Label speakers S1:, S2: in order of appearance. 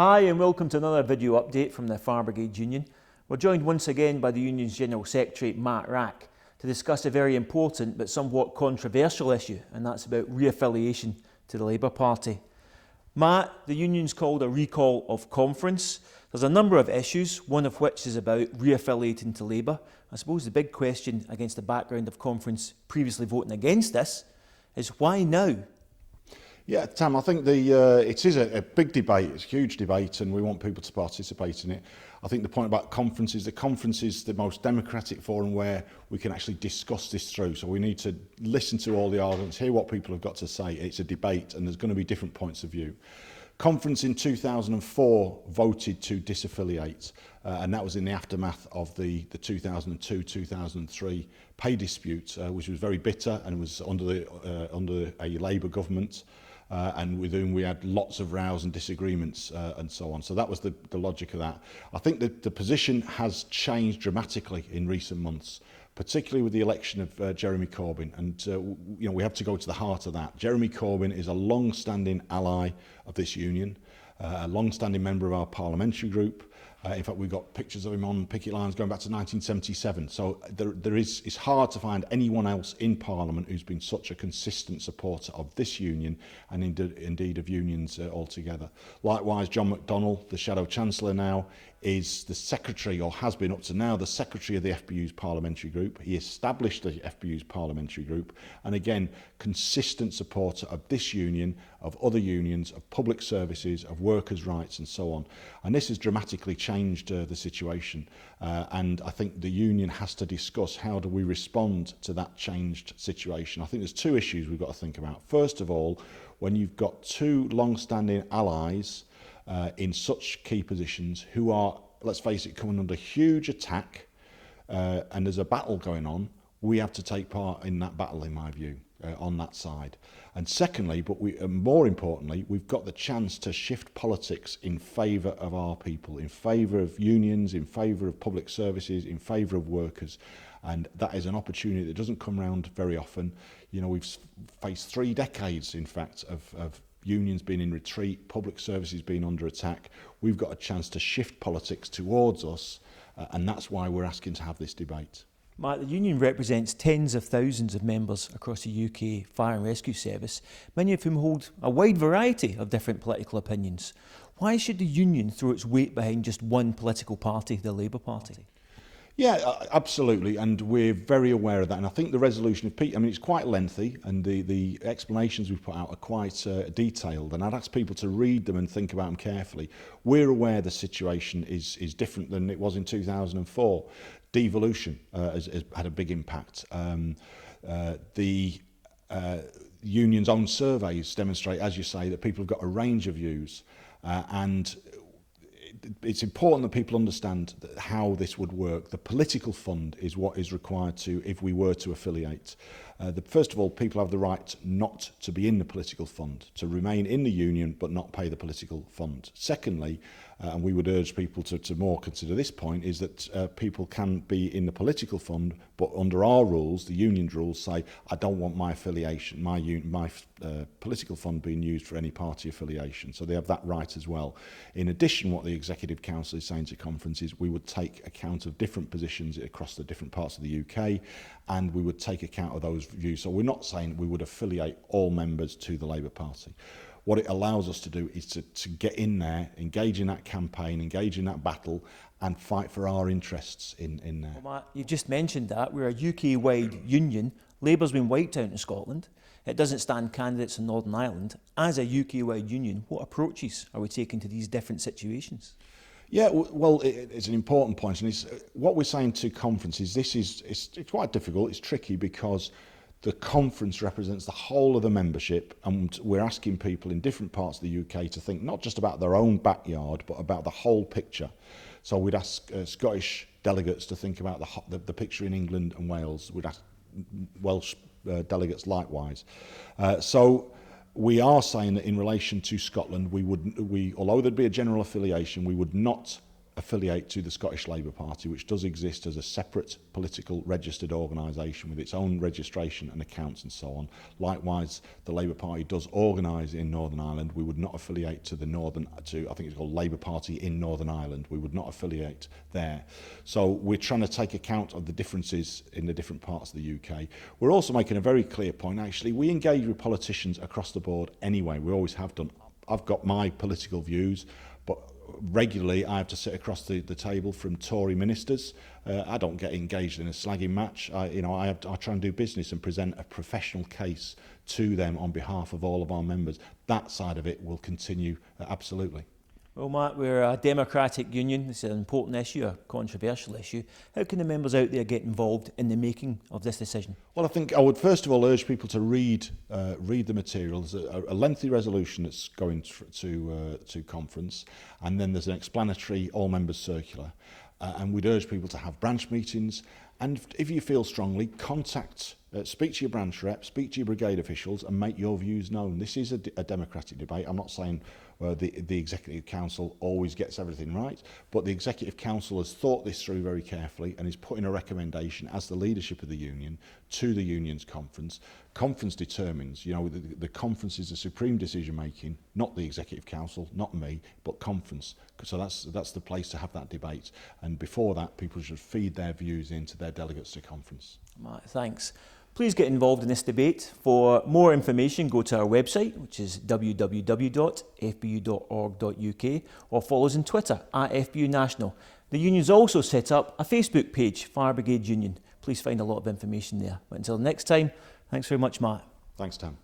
S1: Hi and welcome to another video update from the Fire Brigade Union. We're joined once again by the Union's General Secretary, Matt Wrack, to discuss a very important but somewhat controversial issue, and that's about re-affiliation to the Labour Party. Matt, the Union's called a recall of conference. There's a number of issues, one of which is about re-affiliating to Labour. I suppose the big question, against the background of conference previously voting against this, is why now?
S2: Yeah, Tam, I think it is a big debate, it's a huge debate, and we want people to participate in it. I think the point about conferences, the conference is the most democratic forum where we can actually discuss this through. So we need to listen to all the arguments, hear what people have got to say. It's a debate and there's going to be different points of view. Conference in 2004 voted to disaffiliate, and that was in the aftermath of the 2002-2003 pay dispute, which was very bitter and was under a Labour government. And with whom we had lots of rows and disagreements and so on. So that was the logic of that. I think that the position has changed dramatically in recent months, particularly with the election of Jeremy Corbyn. And we have to go to the heart of that. Jeremy Corbyn is a long-standing ally of this union, a long-standing member of our parliamentary group. In fact, we've got pictures of him on picket lines going back to 1977. So it's hard to find anyone else in Parliament who's been such a consistent supporter of this union and indeed of unions altogether. Likewise, John McDonnell, the Shadow Chancellor now, is the Secretary, or has been up to now, the Secretary of the FBU's parliamentary group. He established the FBU's parliamentary group, and again, consistent supporter of this union, of other unions, of public services, of workers' rights and so on. And this has dramatically changed the situation, and I think the union has to discuss how do we respond to that changed situation. I think there's two issues we've got to think about. First of all, when you've got two long-standing allies in such key positions who are, let's face it, coming under huge attack, and there's a battle going on, we have to take part in that battle, in my view, on that side. And secondly, but more importantly, we've got the chance to shift politics in favour of our people, in favour of unions, in favour of public services, in favour of workers. And that is an opportunity that doesn't come around very often. You know, we've faced 3 decades, in fact, of unions being in retreat, public services being under attack. We've got a chance to shift politics towards us, and that's why we're asking to have this debate.
S1: Matt, the union represents tens of thousands of members across the UK Fire and Rescue Service, many of whom hold a wide variety of different political opinions. Why should the union throw its weight behind just one political party, the Labour Party?
S2: Yeah, absolutely, and we're very aware of that. And I think the resolution of Pete, I mean, it's quite lengthy, and the explanations we've put out are quite detailed. And I'd ask people to read them and think about them carefully. We're aware the situation is different than it was in 2004. Devolution has had a big impact. The union's own surveys demonstrate, as you say, that people have got a range of views, and it's important that people understand how this would work. The political fund is what is required if we were to affiliate. First of all, people have the right not to be in the political fund, to remain in the union but not pay the political fund. Secondly, and we would urge people to more consider this point, is that people can be in the political fund, but under our rules, the union's rules say, I don't want my affiliation, my political fund being used for any party affiliation. So they have that right as well. In addition, what the Executive Council is saying to conference is we would take account of different positions across the different parts of the UK, and we would take account of those views. So we're not saying we would affiliate all members to the Labour Party. What it allows us to do is to get in there, engage in that campaign, engage in that battle, and fight for our interests in there.
S1: Well, Matt, you've just mentioned that. We're a UK-wide union. Labour's been wiped out in Scotland. It doesn't stand candidates in Northern Ireland. As a UK-wide union, what approaches are we taking to these different situations?
S2: Yeah, well, it's an important point, and what we're saying to conferences, it's quite difficult, it's tricky, because the conference represents the whole of the membership, and we're asking people in different parts of the UK to think not just about their own backyard, but about the whole picture. So we'd ask Scottish delegates to think about the picture in England and Wales. We'd ask Welsh delegates likewise. So we are saying that in relation to Scotland, although there'd be a general affiliation, we would not affiliate to the Scottish Labour Party, which does exist as a separate political registered organisation with its own registration and accounts and so on. Likewise, the Labour Party does organise in Northern Ireland. We would not affiliate to I think it's called Labour Party in Northern Ireland. We would not affiliate there. So we're trying to take account of the differences in the different parts of the UK. We're also making a very clear point, actually. We engage with politicians across the board anyway. We always have done. I've got my political views, but regularly I have to sit across the table from Tory ministers. I don't get engaged in a slagging match. I try and do business and present a professional case to them on behalf of all of our members. That side of it will continue, absolutely.
S1: Well, Matt, we're a democratic union. This is an important issue, a controversial issue. How can the members out there get involved in the making of this decision? Well,
S2: I think I would first of all urge people to read the material. There's a lengthy resolution that's going to conference, and then there's an explanatory all-members circular. And we'd urge people to have branch meetings, and if you feel strongly, speak to your branch rep, speak to your brigade officials, and make your views known. This is a democratic debate. I'm not saying the Executive Council always gets everything right, but the Executive Council has thought this through very carefully and is putting a recommendation as the leadership of the union to the union's conference. Conference determines, the conference is the supreme decision making, not the Executive Council, not me, but conference. So that's the place to have that debate. And before that, people should feed their views into their delegates to conference.
S1: Matt, thanks. Please get involved in this debate. For more information, go to our website, which is www.fbu.org.uk, or follow us on Twitter @FBU National. The union's also set up a Facebook page, Fire Brigade Union. Please find a lot of information there. But until next time, thanks very much, Matt.
S2: Thanks, Tam.